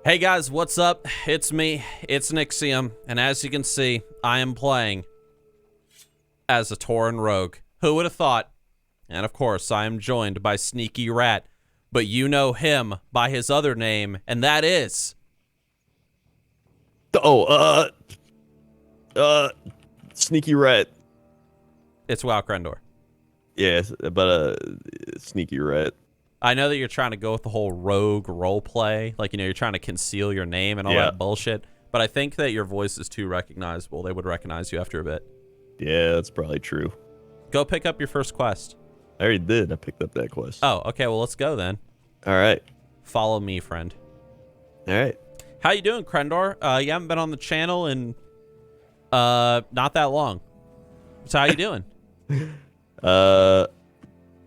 Hey guys, what's up? It's me, it's Nixxiom, and as you can see, I am playing as a Tauren Rogue. Who would have thought? And of course, I am joined by Sneaky Rat, but you know him by his other name, and that is... Sneaky Rat. It's Crendor. Yes, but Sneaky Rat. I know that you're trying to go with the whole rogue roleplay, like, you're trying to conceal your name and all that bullshit, but I think that your voice is too recognizable. They would recognize you after a bit. Yeah, that's probably true. Go pick up your first quest. I already did. I picked up that quest. Oh, okay, well, let's go then. All right. Follow me, friend. All right. How you doing, Crendor? You haven't been on the channel in not that long. So how you doing?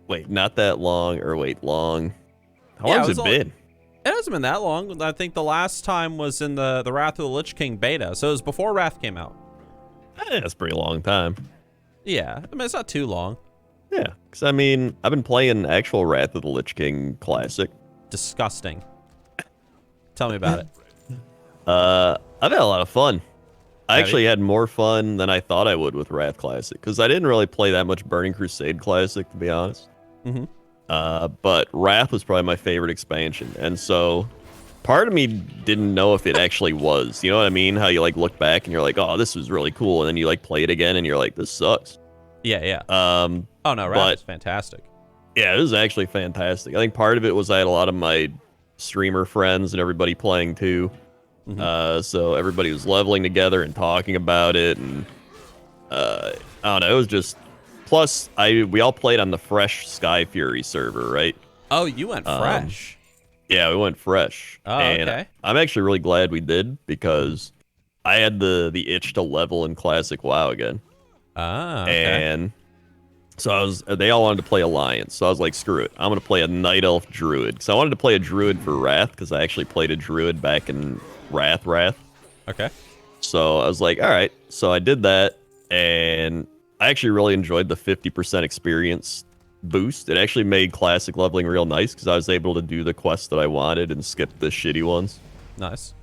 Wait, not that long, or wait, long. How Yeah, long has it been? It hasn't been that long. I think the last time was in the Wrath of the Lich King beta, so it was before Wrath came out. That's a pretty long time. Yeah, I mean, it's not too long. Yeah, because I mean, I've been playing actual Wrath of the Lich King Classic. Disgusting. Tell me about it. I've had a lot of fun. I Have actually you? had more fun than I thought I would with Wrath Classic, because I didn't really play that much Burning Crusade Classic, to be honest. Mm-hmm. But Wrath was probably my favorite expansion, and so part of me didn't know if it actually was. You know what I mean? How you like look back and you're like, oh, this was really cool, and then you like play it again and you're like, this sucks. Yeah, yeah. Oh no, Wrath but is fantastic. yeah, it was actually fantastic. I think part of it was I had a lot of my streamer friends and everybody playing too. So everybody was leveling together and talking about it, and I don't know, it was just. Plus, we all played on the fresh Sky Fury server, right? Oh, you went fresh. Yeah, we went fresh. Oh, and okay. I'm actually really glad we did, because I had the itch to level in Classic WoW again. Ah, okay. And so they all wanted to play Alliance. So I was like, screw it. I'm going to play a Night Elf Druid. Because I wanted to play a Druid for Wrath, because I actually played a Druid back in Wrath. Okay. So I was like, all right. So I did that, and I actually really enjoyed the 50% experience boost. It actually made Classic leveling real nice, because I was able to do the quests that I wanted and skip the shitty ones. Nice.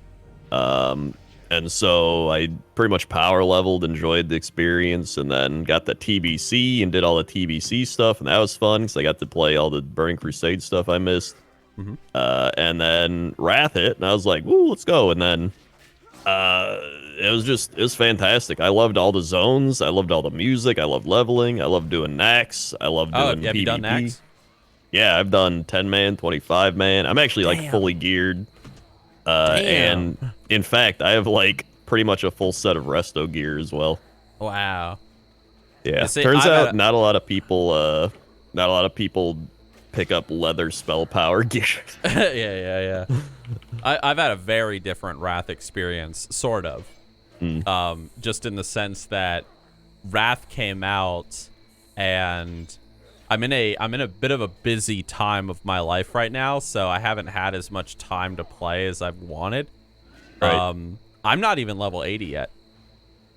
And so I pretty much power leveled, enjoyed the experience, and then got the TBC and did all the TBC stuff, and that was fun, because I got to play all the Burning Crusade stuff I missed. And then Wrath hit, and I was like, woo, let's go. And then it was fantastic. I loved all the zones. I loved all the music. I loved leveling. I loved doing Nax. I loved doing have PvP. you done Nax? Yeah, I've done 10-man, 25-man. I'm actually like fully geared. And in fact, I have like pretty much a full set of resto gear as well. Wow. Yeah. See, Turns out not a lot of people pick up leather spell power gear. yeah. I've had a very different Wrath experience, sort of. Just in the sense that Wrath came out, and I'm in a bit of a busy time of my life right now, so I haven't had as much time to play as I've wanted. Right. I'm not even level 80 yet.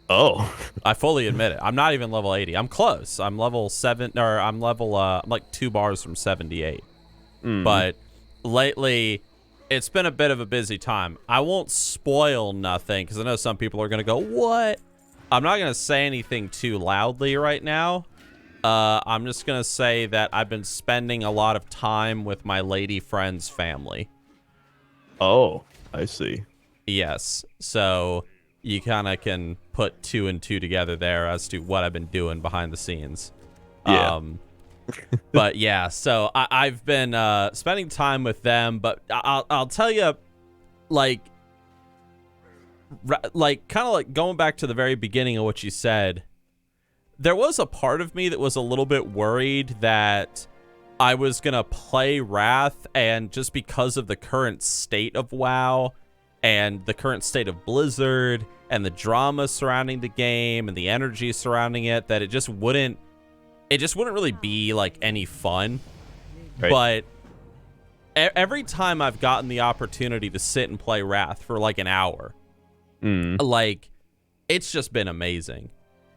Oh. I fully admit it. I'm not even level 80. I'm close. I'm level 7, or I'm level I'm like 2 bars from 78. But lately, it's been a bit of a busy time. I won't spoil nothing, because I know some people are going to go, what? I'm not going to say anything too loudly right now. I'm just going to say that I've been spending a lot of time with my lady friend's family. Oh, I see. Yes. So you kind of can put 2 and 2 together there as to what I've been doing behind the scenes. Yeah. But yeah, so I've been spending time with them, but I'll tell you, like kind of like going back to the very beginning of what you said, there was a part of me that was a little bit worried that I was going to play Wrath, and just because of the current state of WoW and the current state of Blizzard and the drama surrounding the game and the energy surrounding it, that it just wouldn't really be like any fun. Right. But every time I've gotten the opportunity to sit and play Wrath for like an hour, like, it's just been amazing.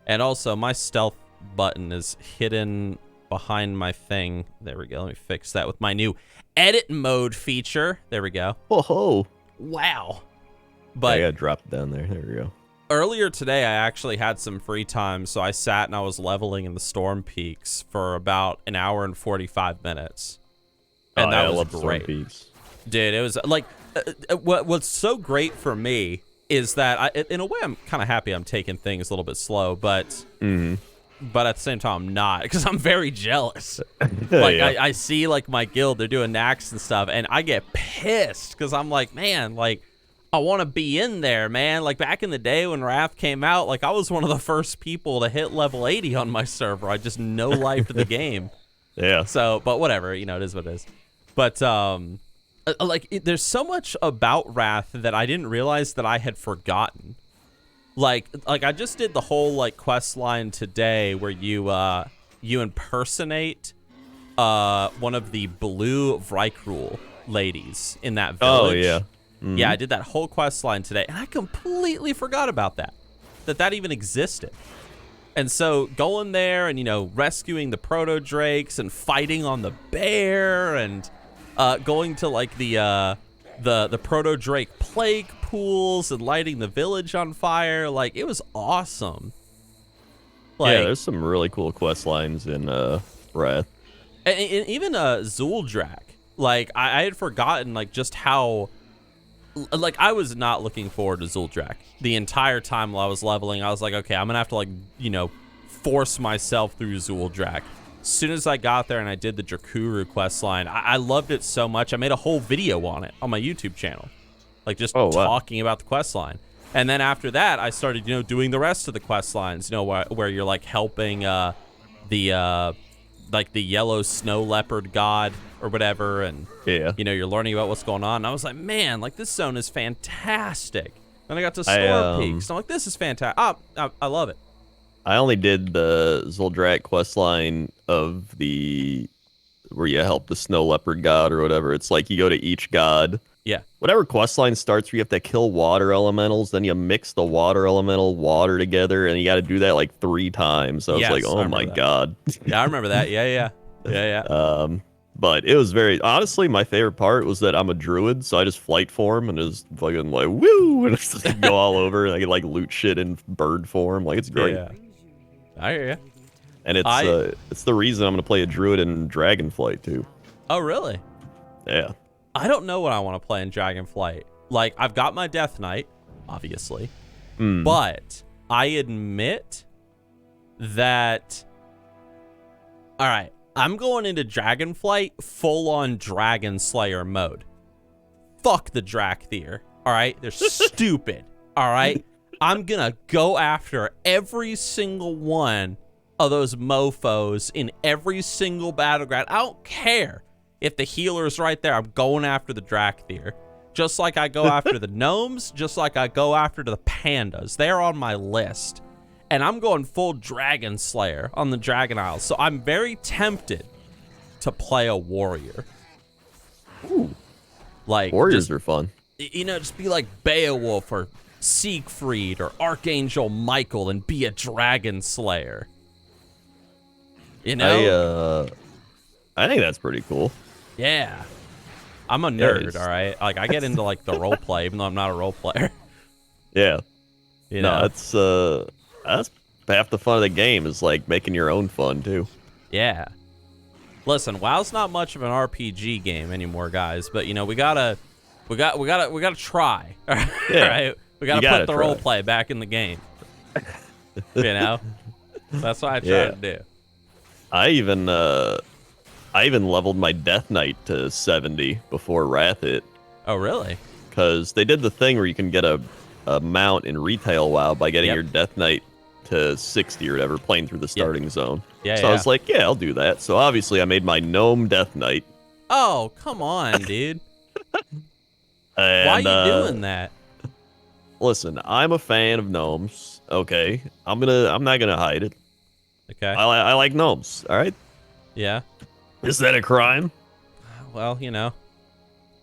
And also, my stealth button is hidden behind my thing. There we go. Let me fix that with my new edit mode feature. There we go. Whoa. wow. I But gotta drop it down there. There we go. earlier today, I actually had some free time, so I sat and I was leveling in the Storm Peaks for about an hour and 45 minutes. And that was great. Storm Peaks. Dude, it was like, what's so great for me is that, in a way, I'm kind of happy I'm taking things a little bit slow, but at the same time, I'm not, because I'm very jealous. Like, Yeah. I see, like, my guild, they're doing Nax and stuff, and I get pissed, because I'm like, man, like, I want to be in there, man. Like, back in the day when Wrath came out, like, I was one of the first people to hit level 80 on my server. I just no-lifed the game. Yeah. So, but whatever, you know, it is what it is. But, there's so much about Wrath that I didn't realize that I had forgotten. Like I just did the whole, like, quest line today where you impersonate one of the blue Vrykruel ladies in that village. Oh, yeah. Yeah, I did that whole quest line today, and I completely forgot about that even existed. And so going there and, you know, rescuing the proto drakes and fighting on the bear and going to, like, the proto drake plague pools and lighting the village on fire, like, it was awesome. Like, yeah, there's some really cool quest lines in Wrath. And even Zuldrak, like, I had forgotten, like, just how, like, I was not looking forward to Zuldrak the entire time while I was leveling. I was like, okay, I'm gonna have to, like, you know, force myself through Zuldrak. As soon as I got there and I did the Drakuru quest line, I loved it so much. I made a whole video on it on my YouTube channel, like, just talking about the quest line. And then after that, I started, you know, doing the rest of the quest lines, you know, where you're, like, helping like the yellow snow leopard god or whatever, and you know, you're learning about what's going on. And I was like, man, like, this zone is fantastic. Then I got to Storm Peaks, and I'm like, this is fantastic. I love it. I only did the Zuldrak quest line of where you help the snow leopard god or whatever. It's like you go to each god. Yeah. Whatever quest line starts where you have to kill water elementals, then you mix the water elemental water together, and you got to do that like 3 times. So it's like, oh my god. Yeah, I remember that. Yeah. But it was honestly, my favorite part was that I'm a druid, so I just flight form and just fucking like woo, and just like, go all over, and I can like loot shit in bird form. Like, it's great. Yeah. I hear you. And it's the reason I'm gonna play a druid in Dragonflight too. Oh, really? Yeah. I don't know what I want to play in Dragonflight. Like, I've got my Death Knight, obviously, but I admit that. All right, I'm going into Dragonflight full-on Dragon Slayer mode. Fuck the Drakthir. All right, they're stupid. All right, I'm gonna go after every single one of those mofos in every single battleground. I don't care if the healer's right there. I'm going after the Drakthir. Just like I go after the gnomes, just like I go after the pandas. They're on my list. And I'm going full Dragon Slayer on the Dragon Isles. So I'm very tempted to play a warrior. Ooh. Like, warriors are fun. You know, just be like Beowulf or Siegfried or Archangel Michael and be a Dragon Slayer. You know? I think that's pretty cool. Yeah. I'm a nerd, all right? Like, I get into, like, the role play, even though I'm not a role player. Yeah. You know? That's half the fun of the game, is, like, making your own fun, too. Yeah. Listen, WoW's not much of an RPG game anymore, guys, but, you know, we gotta try. All right? Yeah. All right? We gotta put the role play back in the game. You know? That's what I try to do. I even leveled my Death Knight to 70 before Wrath hit. Oh, really? Because they did the thing where you can get a mount in retail WoW by getting your Death Knight to 60 or whatever, playing through the starting zone. Yeah, so I was like, yeah, I'll do that. So obviously I made my gnome Death Knight. Oh, come on, dude. And, why are you doing that? Listen, I'm a fan of gnomes. Okay, I'm not gonna hide it. Okay. I like gnomes. All right. Yeah. Is that a crime? Well, you know,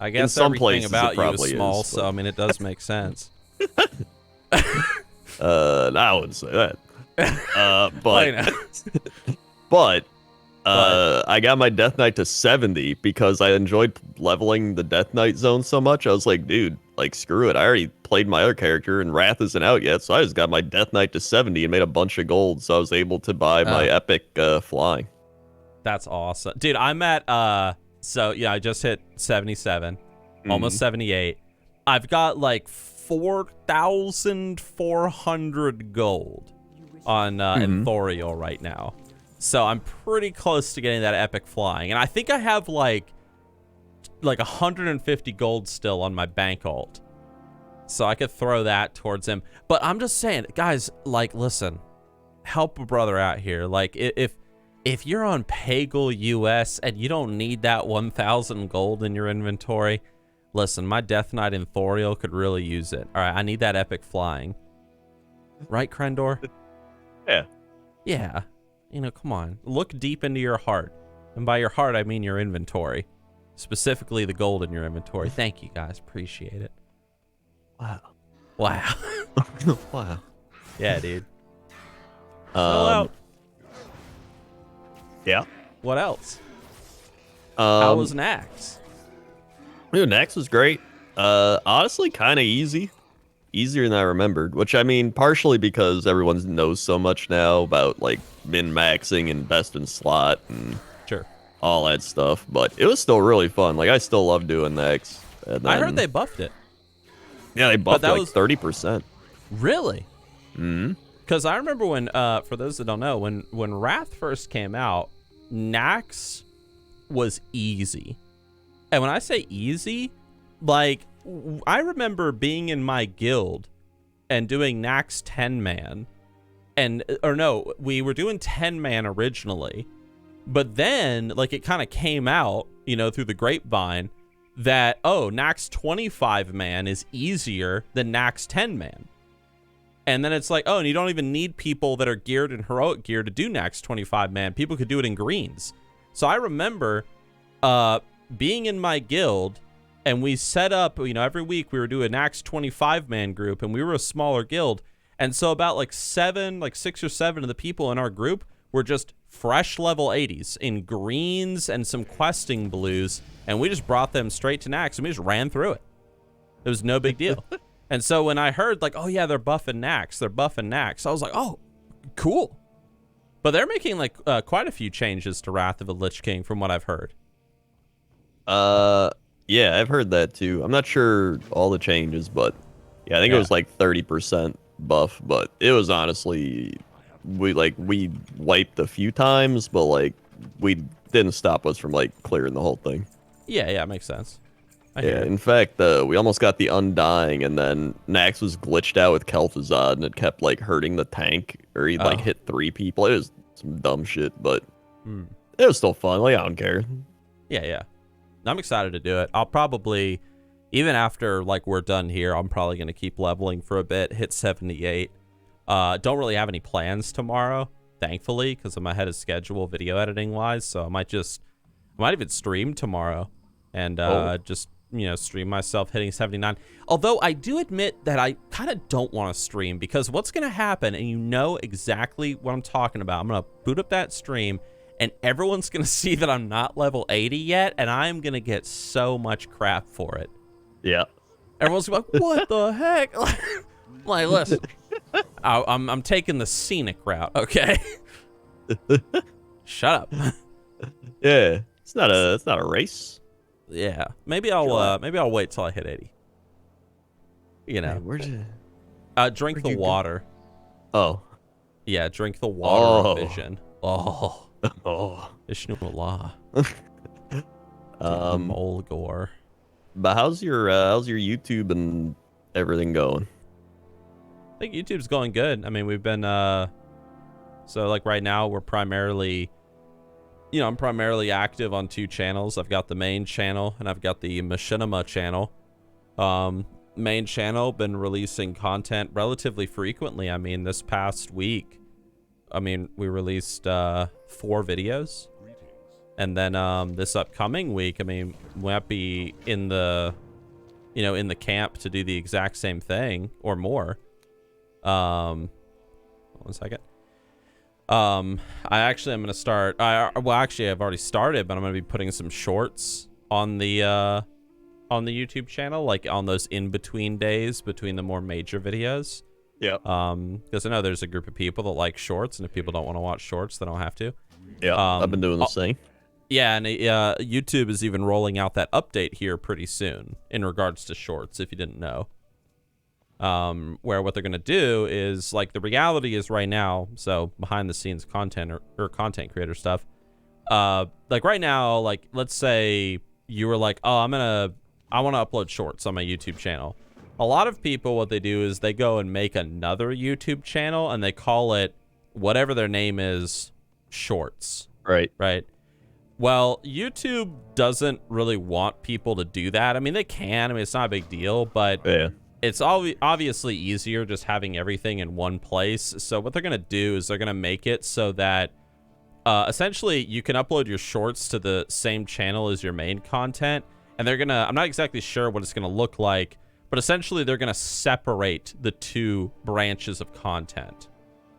I guess some everything places about it you is probably small, is, so I mean, it does make sense. I wouldn't say that. I know. But I got my Death Knight to 70 because I enjoyed leveling the Death Knight zone so much. I was like, dude, like, screw it. I already played my other character, and Wrath isn't out yet, so I just got my Death Knight to 70 and made a bunch of gold, so I was able to buy my epic flying. That's awesome. Dude, I'm at, so, yeah, I just hit 77, almost 78. I've got, like, 4,400 gold on Ithoriel right now. So I'm pretty close to getting that epic flying. And I think I have like 150 gold still on my bank alt. So I could throw that towards him. But I'm just saying, guys, like, listen, help a brother out here. Like, if you're on Pagel US and you don't need that 1,000 gold in your inventory, listen, my Death Knight in Thoriel could really use it. All right, I need that epic flying. Right, Crendor? Yeah. Yeah. You know, come on. Look deep into your heart. And by your heart, I mean your inventory. Specifically the gold in your inventory. Thank you, guys. Appreciate it. Wow. Wow. Wow. Yeah, dude. Out. Yeah. What else? How was Nax? Dude, Nax was great. Honestly, kind of easy. Easier than I remembered, which I mean, partially because everyone knows so much now about like min-maxing and best in slot and sure all that stuff, but it was still really fun. Like, I still love doing Nax. I heard they buffed it. Yeah, they buffed it like 30%. Really? Mm-hmm. Because I remember when, for those that don't know, when Wrath first came out, Nax was easy. And when I say easy, like, I remember being in my guild and doing Nax 10-man. Or no, we were doing 10-man originally. But then, like, it kind of came out, you know, through the grapevine that, oh, Nax 25-man is easier than Nax 10-man. And then it's like, oh, and you don't even need people that are geared in heroic gear to do Nax 25-man. People could do it in greens. So I remember being in my guild, and we set up, you know, every week we were doing an Nax 25-man group, and we were a smaller guild. And so about like 6 or 7 of the people in our group were just fresh level 80s in greens and some questing blues, and we just brought them straight to Nax, and we just ran through it. It was no big deal. And so when I heard, like, oh, yeah, they're buffing Nax, I was like, oh, cool. But they're making, like, quite a few changes to Wrath of the Lich King from what I've heard. Yeah, I've heard that too. I'm not sure all the changes, but yeah, I think it was like 30% buff, but it was honestly, we wiped a few times, but like we didn't stop us from like clearing the whole thing. Yeah, it makes sense. Yeah, in fact, we almost got the Undying, and then Nax was glitched out with Kel'Thuzad, and it kept like hurting the tank, or he'd like hit 3 people. It was some dumb shit, but it was still fun. Like, I don't care. Yeah. I'm excited to do it. I'll probably, even after like we're done here, I'm probably going to keep leveling for a bit, hit 78. Don't really have any plans tomorrow, thankfully, because I'm ahead of schedule video editing wise. So I might even stream tomorrow and just, you know, stream myself hitting 79. Although I do admit that I kind of don't want to stream, because what's going to happen, and you know exactly what I'm talking about, I'm going to boot up that stream, and everyone's going to see that I'm not level 80 yet, and I'm going to get so much crap for it. Yeah. Everyone's like, what the heck? Like, listen, I'm taking the scenic route, okay? Shut up. Yeah, it's not a race. Yeah, maybe I'll wait till I hit 80. You know, hey, where'd you drink the water. Oh, yeah, drink the water of vision. Oh, Ishnu Allah. Molgor. But how's your YouTube and everything going? I think YouTube's going good. I mean, we've been so like right now we're primarily, you know, I'm primarily active on 2 channels. I've got the main channel and I've got the Machinima channel. Main channel been releasing content relatively frequently. I mean, this past week, I mean, we released 4 videos. And then this upcoming week, I mean, we might be in the, you know, in the camp to do the exact same thing or more. 1 second. I actually am gonna start. Well, actually, I've already started, but I'm gonna be putting some shorts on the YouTube channel, like on those in between days between the more major videos. Yeah. Because I know there's a group of people that like shorts, and if people don't want to watch shorts, they don't have to. Yeah. I've been doing the same. Yeah, and YouTube is even rolling out that update here pretty soon in regards to shorts, if you didn't know. Where what they're going to do is, like, the reality is right now, so behind the scenes content or content creator stuff, like right now, like, let's say you were like, oh, I want to upload shorts on my YouTube channel. A lot of people, what they do is they go and make another YouTube channel and they call it whatever their name is, shorts. Right. Right. Well, YouTube doesn't really want people to do that. I mean, they can. I mean, it's not a big deal, but Yeah. it's obviously easier just having everything in one place. So what they're going to do is they're going to make it so that essentially you can upload your shorts to the same channel as your main content. And they're going to, I'm not exactly sure what it's going to look like, but essentially they're going to separate the two branches of content.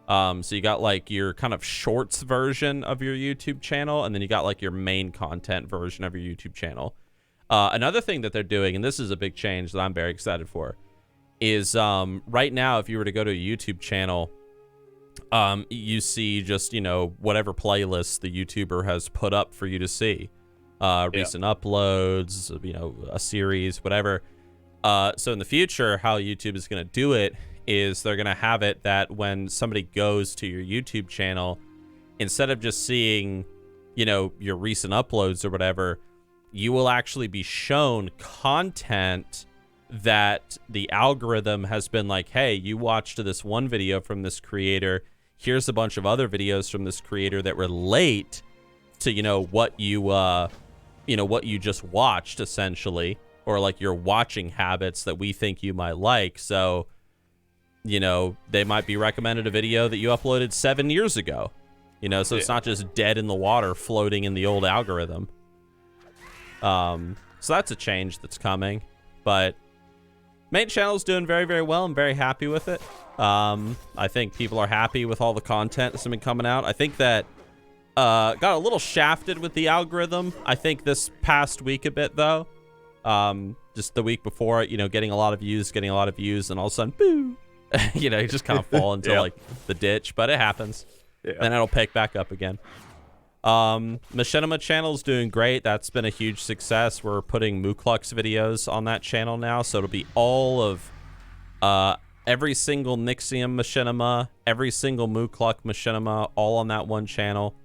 So you got like your kind of shorts version of your YouTube channel, and then you got like your main content version of your YouTube channel. Another thing that they're doing, and this is a big change that I'm very excited for, is right now if you were to go to a YouTube channel, you see just, you know, whatever playlist the YouTuber has put up for you to see. Recent uploads, you know, a series, whatever. So in the future, how YouTube is going to do it is they're going to have it that when somebody goes to your YouTube channel, instead of just seeing, you know, your recent uploads or whatever, you will actually be shown content that the algorithm has been like, hey, you watched this one video from this creator. Here's a bunch of other videos from this creator that relate to, you know, what you just watched, essentially, or like your watching habits that we think you might like. So, you know, they might be recommended a video that you uploaded 7 years ago, you know, so it's not just dead in the water floating in the old algorithm. So that's a change that's coming, but main channel is doing very, very well. I'm very happy with it. I think people are happy with all the content that's been coming out. I think that got a little shafted with the algorithm, I think, this past week a bit, though. Just the week before, you know, getting a lot of views, and all of a sudden, boo! You know, you just kind of fall into like the ditch, but it happens. Yeah. Then it'll pick back up again. Machinima channel is doing great. That's been a huge success. We're putting Mooklux videos on that channel now, so it'll be all of every single Nixxiom machinima, every single Mooklux machinima, all on that one channel.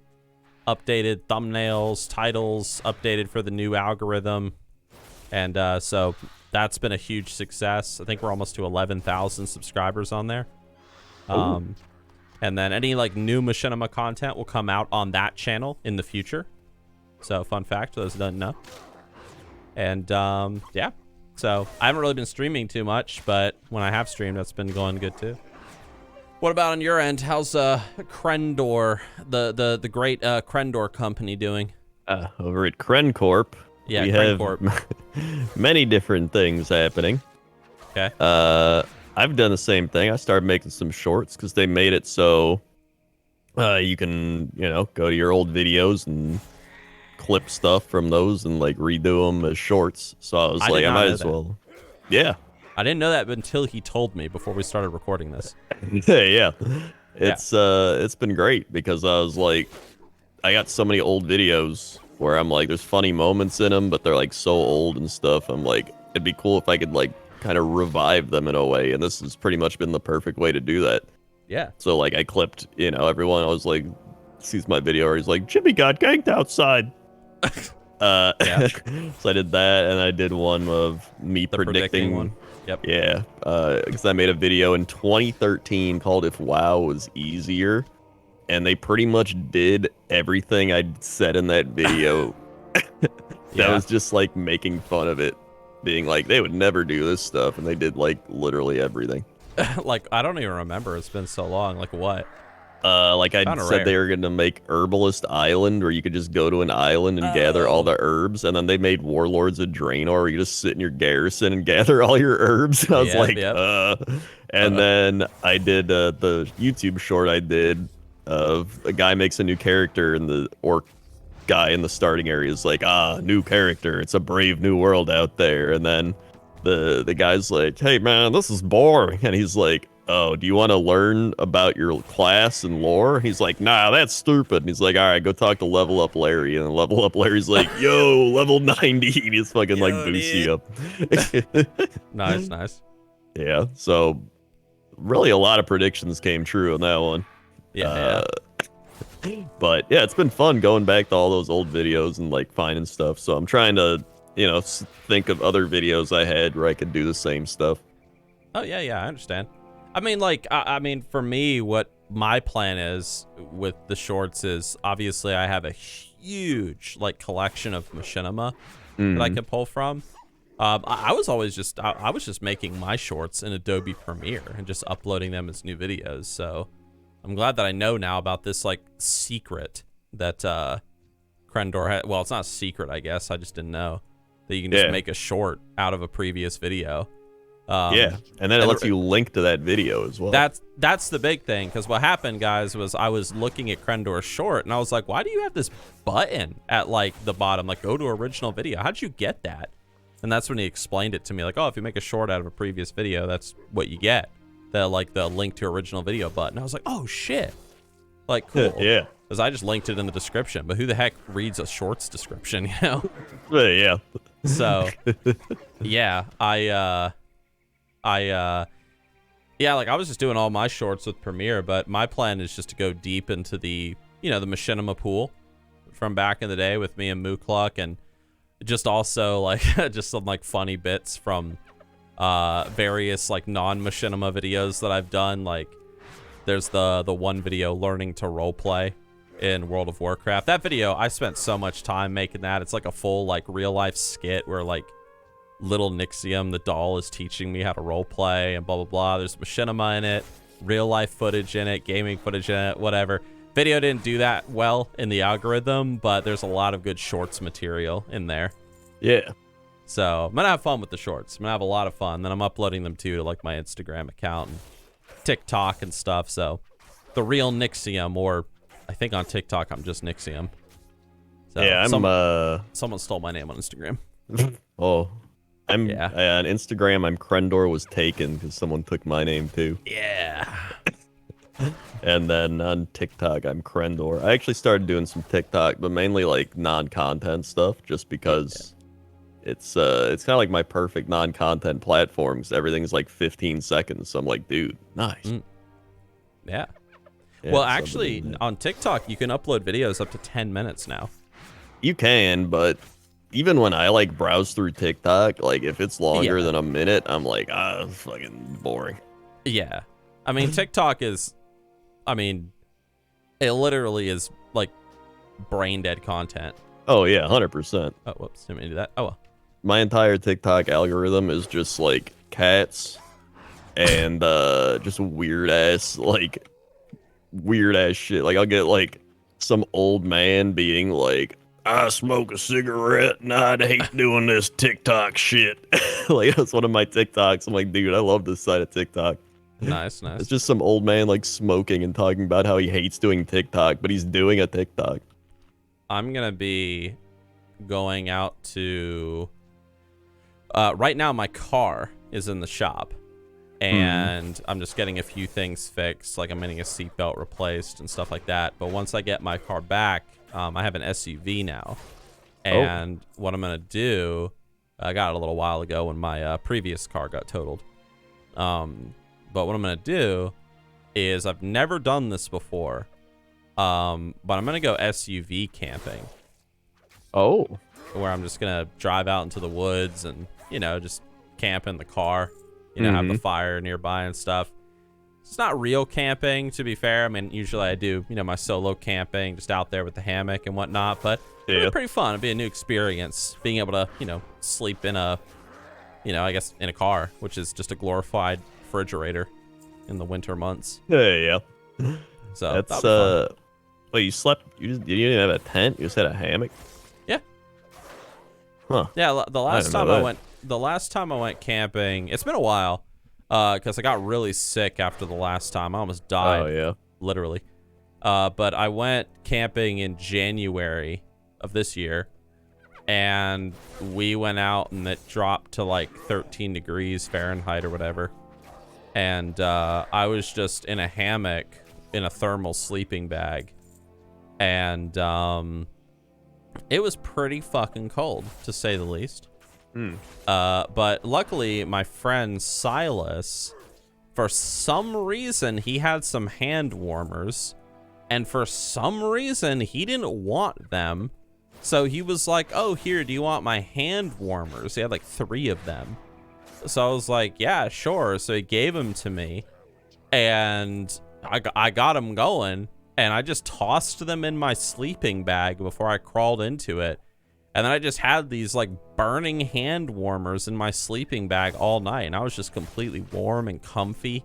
Updated thumbnails, titles, updated for the new algorithm, and so that's been a huge success. I think we're almost to 11,000 subscribers on there. And then any like new machinima content will come out on that channel in the future. So fun fact, those who don't know. And yeah, so I haven't really been streaming too much, but when I have streamed, that's been going good too. What about on your end? How's Crendor, the great Crendor company doing? Over at Crencorp, yeah, we Crencorp. have many different things happening. Okay. I've done the same thing. I started making some shorts because they made it so you can, you know, go to your old videos and clip stuff from those and like redo them as shorts. So I was like, I might as well. Yeah. I didn't know that until he told me before we started recording this. Yeah. It's been great because I was like, I got so many old videos where I'm like, there's funny moments in them, but they're like so old and stuff. I'm like, it'd be cool if I could like kind of revive them in a way, and this has pretty much been the perfect way to do that. Yeah. So like I clipped, you know, everyone. I was like, sees my video where he's like, Jimmy got ganked outside. Yeah. So I did that, and I did one of me predicting one. Yep. Yeah, because I made a video in 2013 called "If WoW Was Easier," and they pretty much did everything I said in that video. That was just like making fun of it, being like they would never do this stuff, and they did like literally everything. Like I don't even remember. It's been so long. Like what? Like I said, they were going to make Herbalist Island, where you could just go to an island and gather all the herbs, and then they made Warlords of Draenor, where you just sit in your garrison and gather all your herbs. And I was and then I did the YouTube short I did of a guy makes a new character and the orc guy in the starting area is like, new character. It's a brave new world out there. And then the guy's like, hey man, this is boring. And he's like, oh, do you want to learn about your class and lore? He's like, nah, that's stupid. And he's like, all right, go talk to Level Up Larry. And Level Up Larry's like, yo, level 90. He just fucking like boosts you up. Nice. Yeah. So really a lot of predictions came true on that one. Yeah. But yeah, it's been fun going back to all those old videos and like finding stuff. So I'm trying to, think of other videos I had where I could do the same stuff. Oh yeah, I understand. I mean, like, I mean, for me, what my plan is with the shorts is obviously I have a huge like collection of machinima that I can pull from. I was just making my shorts in Adobe Premiere and just uploading them as new videos. So I'm glad that I know now about this like secret that Crendor had. Well, it's not a secret, I guess. I just didn't know that you can just make a short out of a previous video. And then it lets you link to that video as well. That's the big thing, because what happened, guys, was I was looking at Crendor's short and I was like, why do you have this button at like the bottom, like go to original video? How'd you get that? And that's when he explained it to me, like, oh, if you make a short out of a previous video, that's what you get. The link to original video button. I was like, oh shit, like cool. Yeah, because I just linked it in the description, but who the heck reads a shorts description, you know? Yeah. So yeah, I was just doing all my shorts with Premiere, but my plan is just to go deep into the the machinima pool from back in the day with me and Mookluck, and just also like just some like funny bits from various like non-machinima videos that I've done. Like there's the one video learning to roleplay in World of Warcraft. That video, I spent so much time making that. It's like a full like real life skit where like little Nixxiom, the doll, is teaching me how to roleplay and blah blah blah. There's machinima in it, real life footage in it, gaming footage in it, whatever. Video didn't do that well in the algorithm, but there's a lot of good shorts material in there. Yeah. So I'm gonna have fun with the shorts. I'm gonna have a lot of fun. Then I'm uploading them too to like my Instagram account and TikTok and stuff. So the real Nixxiom, or I think on TikTok I'm just Nixxiom. So yeah, someone stole my name on Instagram. Oh. On Instagram, I'm Crendor was taken because someone took my name too. Yeah. And then on TikTok, I'm Crendor. I actually started doing some TikTok, but mainly like non-content stuff, just because it's kind of like my perfect non-content platform, because everything's like 15 seconds. So I'm like, dude, nice. Yeah. Well, actually, on TikTok, you can upload videos up to 10 minutes now. You can, but even when I like browse through TikTok, like if it's longer than a minute, I'm like, it's fucking boring. Yeah. I mean, TikTok is, it literally is like brain dead content. Oh yeah, 100%. Oh, whoops, didn't mean to do that. Oh well. My entire TikTok algorithm is just like cats and just weird ass shit. Like I'll get like some old man being like, I smoke a cigarette and I'd hate doing this TikTok shit. Like that's one of my TikToks. I'm like, dude, I love this side of TikTok. Nice. It's just some old man like smoking and talking about how he hates doing TikTok, but he's doing a TikTok. I'm gonna be going out to right now my car is in the shop and I'm just getting a few things fixed, like I'm getting a seatbelt replaced and stuff like that. But once I get my car back, I have an SUV now, and what I'm gonna do, I got it a little while ago when my previous car got totaled. But what I'm gonna do is, I've never done this before, but I'm gonna go SUV camping. Oh. Where I'm just gonna drive out into the woods and just camp in the car, have the fire nearby and stuff. It's not real camping, to be fair. I mean, usually I do, my solo camping, just out there with the hammock and whatnot. But it'll be pretty fun. It'll be a new experience, being able to, sleep in a, I guess in a car, which is just a glorified refrigerator in the winter months. Yeah. So that's wait, you slept? You didn't have a tent? You just had a hammock? Yeah. Huh? Yeah. The last time I went camping, it's been a while. Because I got really sick after the last time. I almost died. Oh, yeah. Literally. But I went camping in January of this year, and we went out and it dropped to like 13 degrees Fahrenheit or whatever. And I was just in a hammock in a thermal sleeping bag. And it was pretty fucking cold, to say the least. But luckily, my friend Silas, for some reason, he had some hand warmers. And for some reason, he didn't want them. So he was like, oh, here, do you want my hand warmers? He had like 3 of them. So I was like, yeah, sure. So he gave them to me. And I got them going. And I just tossed them in my sleeping bag before I crawled into it. And then I just had these like burning hand warmers in my sleeping bag all night. And I was just completely warm and comfy.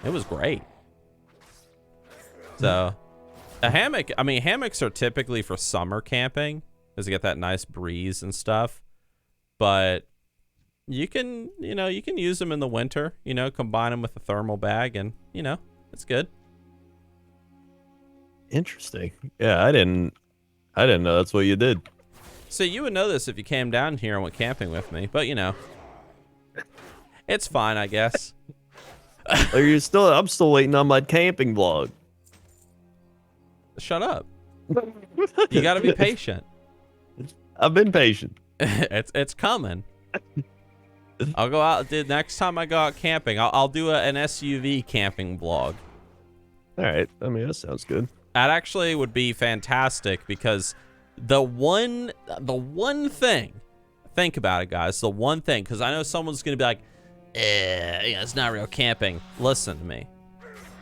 It was great. So a hammock, I mean, hammocks are typically for summer camping because you get that nice breeze and stuff. But you can use them in the winter, combine them with a thermal bag and, it's good. Interesting. Yeah, I didn't know that's what you did. So you would know this if you came down here and went camping with me, but it's fine, I guess. I'm still waiting on my camping vlog. Shut up. You got to be patient. I've been patient. It's coming. I'll go out, dude. Next time I go out camping, I'll do an SUV camping vlog. All right. I mean, that sounds good. That actually would be fantastic because the one thing, think about it, guys. The one thing, because I know someone's gonna be like, it's not real camping. Listen to me.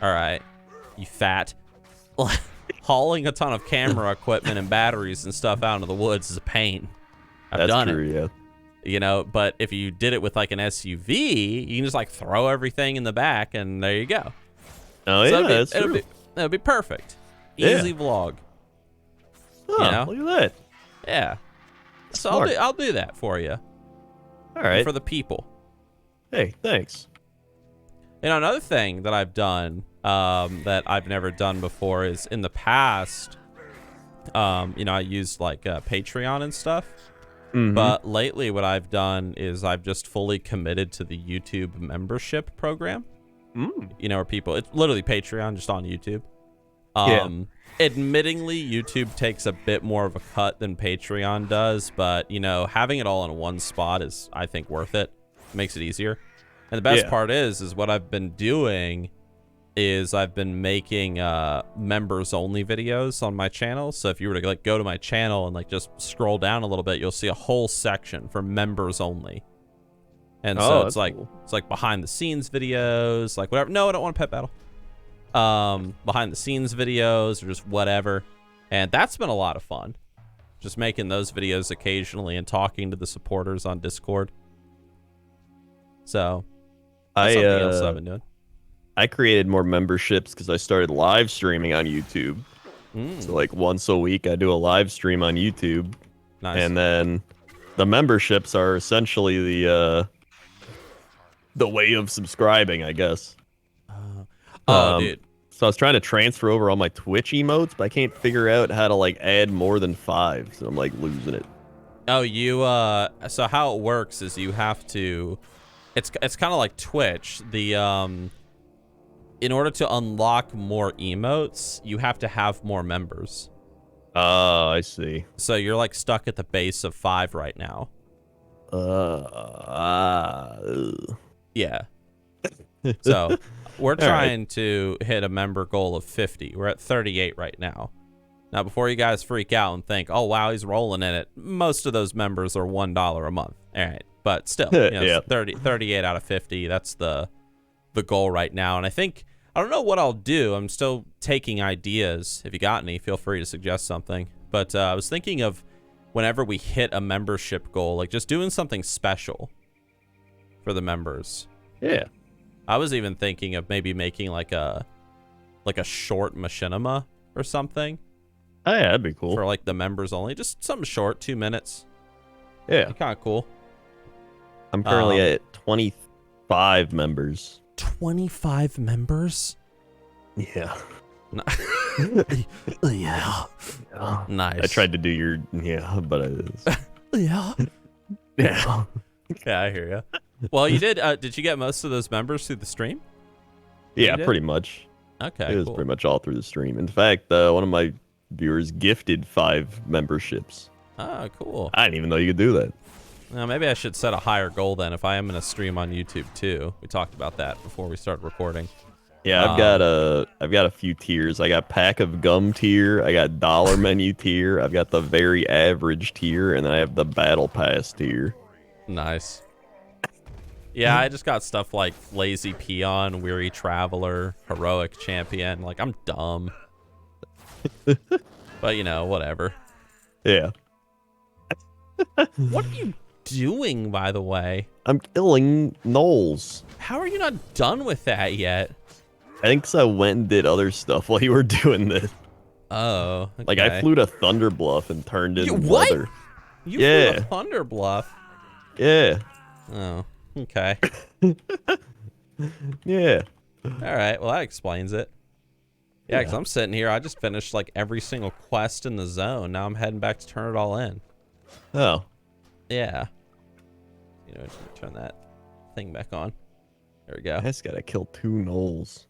All right, you fat. Hauling a ton of camera equipment and batteries and stuff out into the woods is a pain. I've done it. Yeah. But if you did it with like an SUV, you can just like throw everything in the back and there you go. Oh, so yeah, that's true. It'll be perfect. Easy vlog. Oh, look at that. Yeah. So I'll do that for you. All right. For the people. Hey, thanks. Another thing that I've done that I've never done before is in the past, I used like Patreon and stuff. Mm-hmm. But lately what I've done is I've just fully committed to the YouTube membership program. Where people, it's literally Patreon just on YouTube. Admittingly, YouTube takes a bit more of a cut than Patreon does, but having it all in one spot is, I think, worth it. It makes it easier. And the best part is what I've been doing is I've been making members only videos on my channel. So if you were to like go to my channel and like just scroll down a little bit, you'll see a whole section for members only. And so it's like cool. It's like behind the scenes videos, like whatever. No, I don't want a pet battle. Behind the scenes videos or just whatever. And that's been a lot of fun. Just making those videos occasionally and talking to the supporters on Discord. So that's something else I've been doing. I created more memberships because I started live streaming on YouTube. So like once a week I do a live stream on YouTube. Nice. And then the memberships are essentially the way of subscribing, I guess. Dude. So I was trying to transfer over all my Twitch emotes, but I can't figure out how to like add more than 5. So I'm like losing it. Oh, so how it works is you have to, it's kind of like Twitch. In order to unlock more emotes, you have to have more members. Oh, I see. So you're like stuck at the base of 5 right now. Yeah. So we're trying to hit a member goal of 50. We're at 38 right now. Now, before you guys freak out and think, oh, wow, he's rolling in it, most of those members are $1 a month. All right. But still, 38 out of 50. That's the goal right now. And I don't know what I'll do. I'm still taking ideas. If you got any, feel free to suggest something. But I was thinking of whenever we hit a membership goal, like just doing something special for the members. Yeah. I was even thinking of maybe making like a short machinima or something. Oh, yeah, that'd be cool. For like the members only. Just something short, 2 minutes. Yeah. Kind of cool. I'm currently at 25 members. 25 members? Yeah. Yeah. Nice. I tried to do your but Yeah. yeah. Yeah, I hear you. Well, you did. Did you get most of those members through the stream? Yeah, pretty much. Okay, It was cool. pretty much all through the stream. In fact, one of my viewers gifted 5 memberships. Oh, cool. I didn't even know you could do that. Well, maybe I should set a higher goal then if I am going to stream on YouTube too. We talked about that before we started recording. Yeah, I've got a few tiers. I got pack of gum tier, I got dollar menu tier, I've got the very average tier, and then I have the battle pass tier. Nice. Yeah, I just got stuff like Lazy Peon, Weary Traveler, Heroic Champion. Like, I'm dumb. But, you know, whatever. Yeah. What are you doing, by the way? I'm killing gnolls. How are you not done with that yet? I think 'cause I went and did other stuff while you were doing this. Oh, okay. Like, I flew to Thunder Bluff and turned in what? weather. You Yeah. flew to Thunder Bluff? Yeah. Oh, okay. Yeah. All right, well, that explains it. Yeah, because I'm sitting here. I just finished, like, every single quest in the zone. Now I'm heading back to turn it all in. Oh. Yeah. You know, just turn that thing back on. There we go. I just gotta kill 2 gnolls.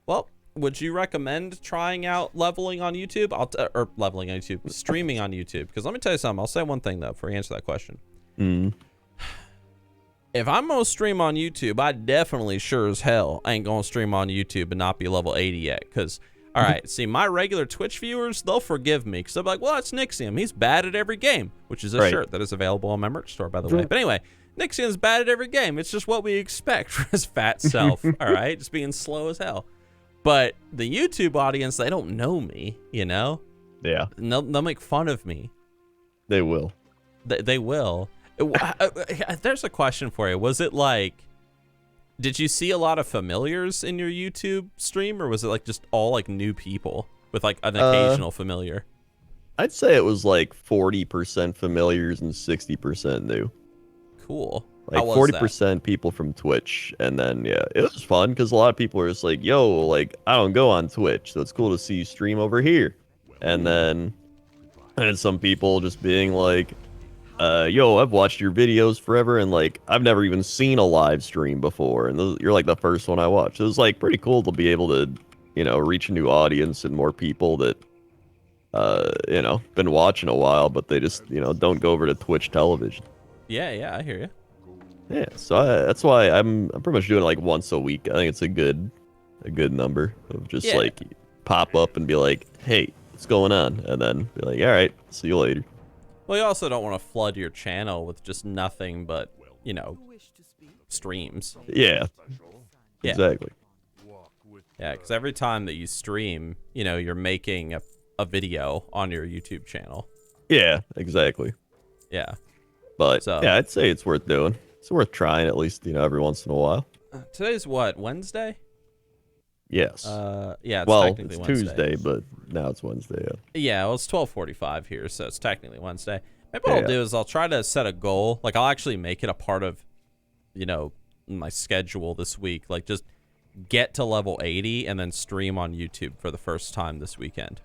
Well, would you recommend trying out leveling on YouTube? Or leveling on YouTube, streaming on YouTube? Because let me tell you something. I'll say one thing, though, before you answer that question. If I'm going to stream on YouTube, I definitely sure as hell ain't going to stream on YouTube and not be level 80 yet. Because, all right, see, my regular Twitch viewers, they'll forgive me. Because they'll be like, well, that's Nixxiom. He's bad at every game, which is a shirt that is available on my merch store, by the way. But anyway, Nixxiom's bad at every game. It's just what we expect for his fat self, all right? Just being slow as hell. But the YouTube audience, they don't know me, you know? Yeah. And they'll make fun of me. They will. They will. There's a question for you. Was it like, did you see a lot of familiars in your YouTube stream, or was it like just all like new people with like an occasional familiar? I'd say it was like 40% familiars and 60% new. Cool. Like 40% people from Twitch, and then yeah, it was fun because a lot of people are just like, "Yo, like I don't go on Twitch, so it's cool to see you stream over here." And then some people just being like, yo, I've watched your videos forever, and like I've never even seen a live stream before, and you're like the first one I watched. It was like pretty cool to be able to, you know, reach a new audience and more people that, you know, been watching a while, but they just, you know, don't go over to Twitch television. Yeah, I hear you. Yeah, so that's why I'm pretty much doing it like once a week. I think it's a good number of just like pop up and be like, hey, what's going on? And then be like, all right, see you later. Well, you also don't want to flood your channel with just nothing but, you know, streams. Yeah. Exactly. Yeah, because every time that you stream, you know, you're making a video on your YouTube channel. Yeah, exactly. Yeah. But yeah, I'd say it's worth doing. It's worth trying at least, you know, every once in a while. Today's what, Wednesday? Yes. Yeah, it's well, technically it's Wednesday. Tuesday, but now it's Wednesday. Yeah, well, it's 12:45 here, so it's technically Wednesday. Maybe what I'll do is I'll try to set a goal. Like, I'll actually make it a part of, you know, my schedule this week. Like, just get to level 80 and then stream on YouTube for the first time this weekend.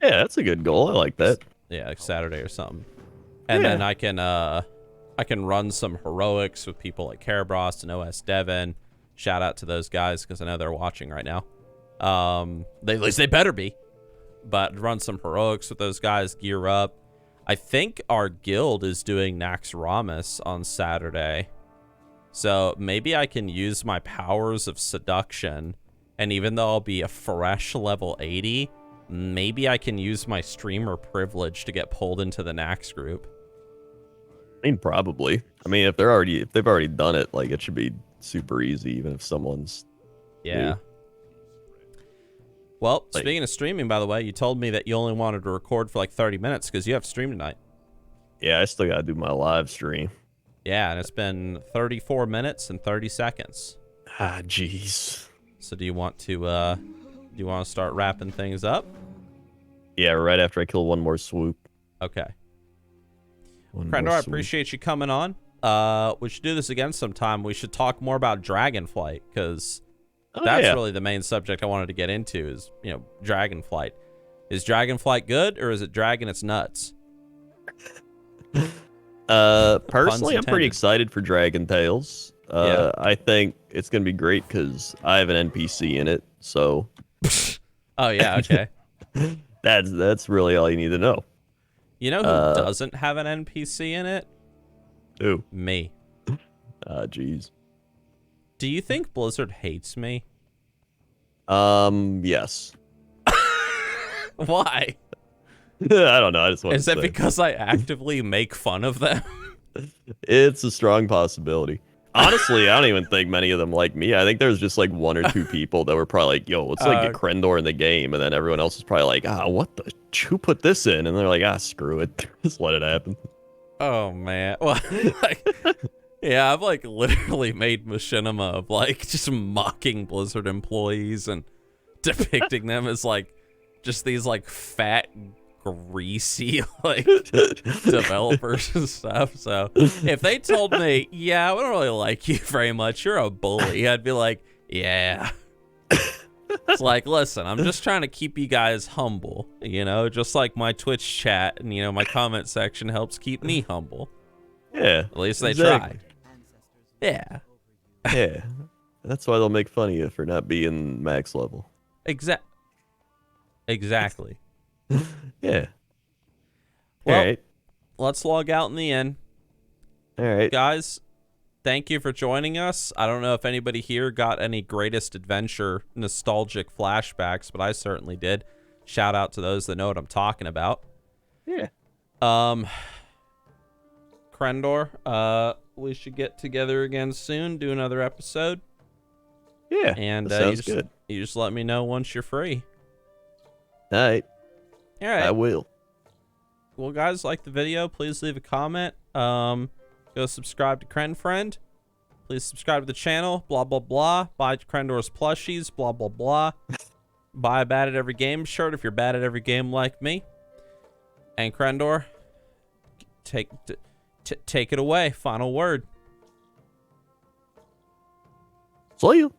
Yeah, that's a good goal. I like that. Yeah, like Saturday or something. And then I can run some heroics with people like Karabros and OS Devin. Shout out to those guys because I know they're watching right now. At least they better be. But run some heroics with those guys, gear up. I think our guild is doing Naxxramas on Saturday. So maybe I can use my powers of seduction. And even though I'll be a fresh level 80, maybe I can use my streamer privilege to get pulled into the Nax group. I mean, probably. I mean, if they've already done it, like it should be super easy, even if someone's new. Well, speaking of streaming, by the way, you told me that you only wanted to record for like 30 minutes because you have stream tonight. Yeah, I still gotta do my live stream. Yeah, and it's been 34 minutes and 30 seconds. Ah, jeez. So do you want to start wrapping things up? Yeah, right after I kill one more swoop. Okay. Crendor, I appreciate you coming on. We should do this again sometime. We should talk more about Dragonflight because Oh, That's yeah. really the main subject I wanted to get into is, Dragonflight. Is Dragonflight good or is it dragging its nuts? Personally, I'm pretty intended. excited for Dragon Tales. Yeah. I think it's gonna be great because I have an NPC in it, so Oh, yeah, okay. that's really all you need to know. You know who doesn't have an NPC in it? Ooh, Me. jeez. Do you think Blizzard hates me? Yes. Why? I don't know. I just want Is to it say. because I actively make fun of them? It's a strong possibility. Honestly, I don't even think many of them like me. I think there's just like one or two people that were probably like, "Yo, let's like get Crendor in the game," and then everyone else is probably like, what the? Who put this in? And they're like, screw it, just let it happen. Oh, man. Well, yeah, I've like literally made machinima of like just mocking Blizzard employees and depicting them as like just these like fat, greasy like developers and stuff. So if they told me, yeah, we don't really like you very much, you're a bully, I'd be like, yeah. It's like, listen, I'm just trying to keep you guys humble, just like my Twitch chat and my comment section helps keep me humble. Yeah. At least they exactly. tried. Yeah. Yeah. That's why they'll make fun of you for not being max level. Exactly. Yeah. Well, all right. Let's log out in the end. All right. Guys, thank you for joining us. I don't know if anybody here got any Greatest Adventure nostalgic flashbacks, but I certainly did. Shout out to those that know what I'm talking about. Yeah. Crendor, we should get together again soon, do another episode. Yeah. And that sounds good. You just let me know once you're free. All right. All right. I will. Well, guys, like the video, please leave a comment. Go subscribe to Friend. Please subscribe to the channel. Blah, blah, blah. Buy Crendor's plushies. Blah, blah, blah. Buy a Bad at Every Game shirt if you're bad at every game like me. And Crendor, take it away. Final word. See you.